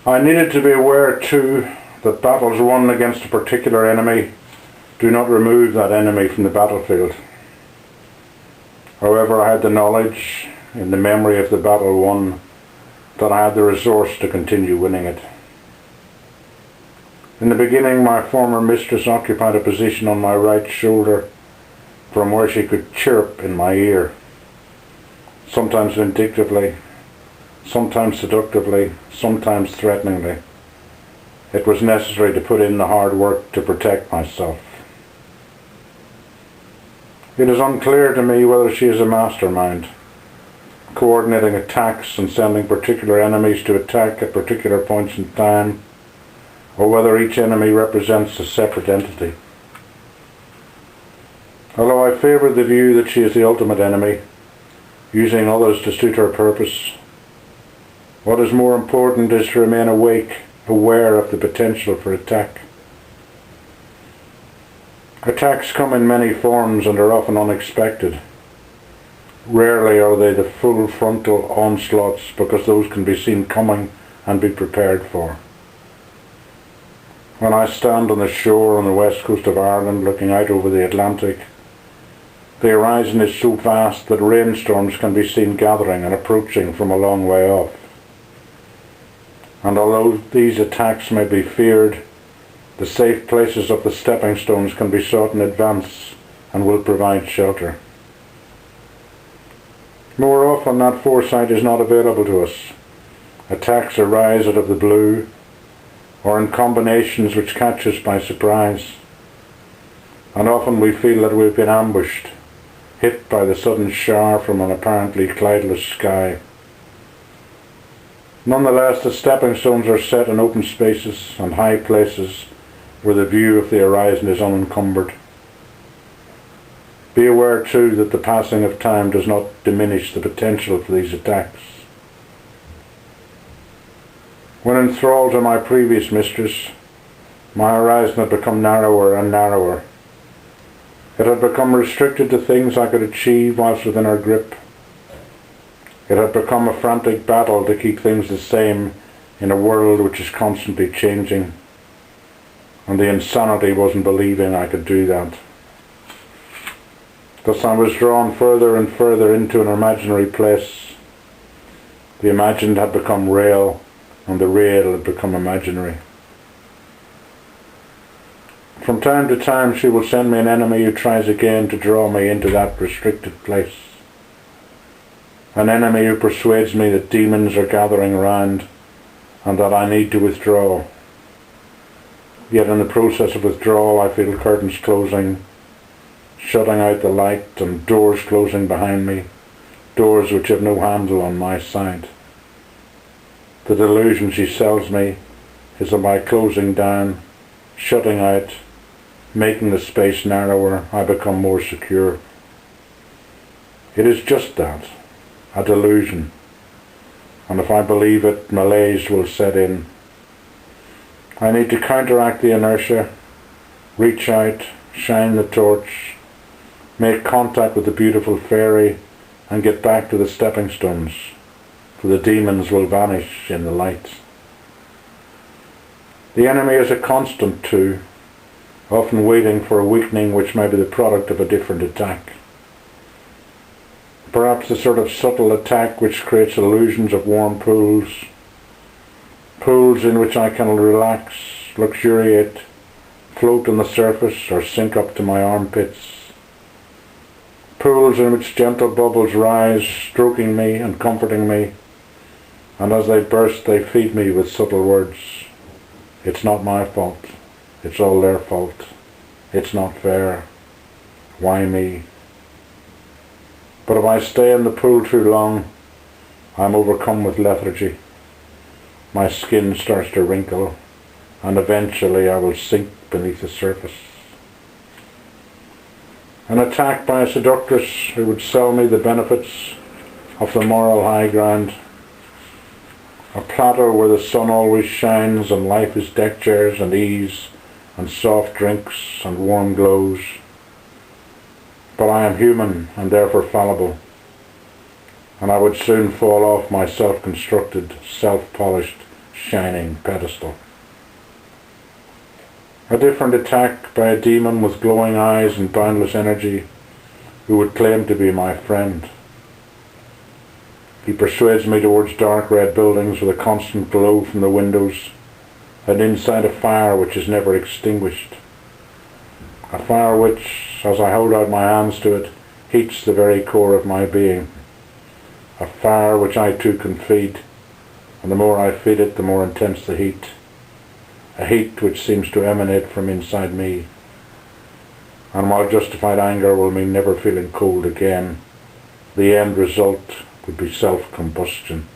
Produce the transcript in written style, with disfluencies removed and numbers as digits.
I needed to be aware too that battles won against a particular enemy do not remove that enemy from the battlefield. However, I had the knowledge, in the memory of the battle won, that I had the resource to continue winning it. In the beginning, my former mistress occupied a position on my right shoulder from where she could chirp in my ear, sometimes vindictively, sometimes seductively, sometimes threateningly. It was necessary to put in the hard work to protect myself. It is unclear to me whether she is a mastermind, coordinating attacks and sending particular enemies to attack at particular points in time, or whether each enemy represents a separate entity. Although I favour the view that she is the ultimate enemy, using others to suit her purpose, what is more important is to remain awake, aware of the potential for attack. Attacks come in many forms and are often unexpected. Rarely are they the full frontal onslaughts, because those can be seen coming and be prepared for. When I stand on the shore on the west coast of Ireland looking out over the Atlantic, the horizon is so vast that rainstorms can be seen gathering and approaching from a long way off. And although these attacks may be feared, the safe places of the stepping stones can be sought in advance and will provide shelter. More often that foresight is not available to us. Attacks arise out of the blue, or in combinations which catch us by surprise. And often we feel that we've been ambushed, hit by the sudden shower from an apparently cloudless sky. Nonetheless, the stepping stones are set in open spaces and high places where the view of the horizon is unencumbered. Be aware too that the passing of time does not diminish the potential for these attacks. When enthralled to my previous mistress, my horizon had become narrower and narrower. It had become restricted to things I could achieve whilst within her grip. It had become a frantic battle to keep things the same in a world which is constantly changing. And the insanity was in believing I could do that. Thus I was drawn further and further into an imaginary place. The imagined had become real, and the real had become imaginary. From time to time she will send me an enemy who tries again to draw me into that restricted place. An enemy who persuades me that demons are gathering round and that I need to withdraw. Yet in the process of withdrawal I feel curtains closing, shutting out the light, and doors closing behind me, doors which have no handle on my side. The delusion she sells me is that by closing down, shutting out, making the space narrower, I become more secure. It is just that, a delusion, and if I believe it, malaise will set in. I need to counteract the inertia, reach out, shine the torch, make contact with the beautiful fairy, and get back to the stepping stones, for the demons will vanish in the light. The enemy is a constant too, often waiting for a weakening which may be the product of a different attack. Perhaps the sort of subtle attack which creates illusions of warm pools in which I can relax, luxuriate, float on the surface, or sink up to my armpits. Pools in which gentle bubbles rise, stroking me and comforting me, and as they burst they feed me with subtle words. It's not my fault. It's all their fault. It's not fair. Why me? But if I stay in the pool too long, I'm overcome with lethargy. My skin starts to wrinkle, and eventually I will sink beneath the surface. An attack by a seductress who would sell me the benefits of the moral high ground, a plateau where the sun always shines and life is deck chairs and ease and soft drinks and warm glows. But I am human and therefore fallible, and I would soon fall off my self-constructed, self-polished shining pedestal. A different attack by a demon with glowing eyes and boundless energy who would claim to be my friend. He persuades me towards dark red buildings with a constant glow from the windows, and inside a fire which is never extinguished. A fire which, as I hold out my hands to it, heats the very core of my being. A fire which I too can feed, and the more I feed it, the more intense the heat. A heat which seems to emanate from inside me. And while justified anger will mean never feeling cold again, the end result would be self-combustion.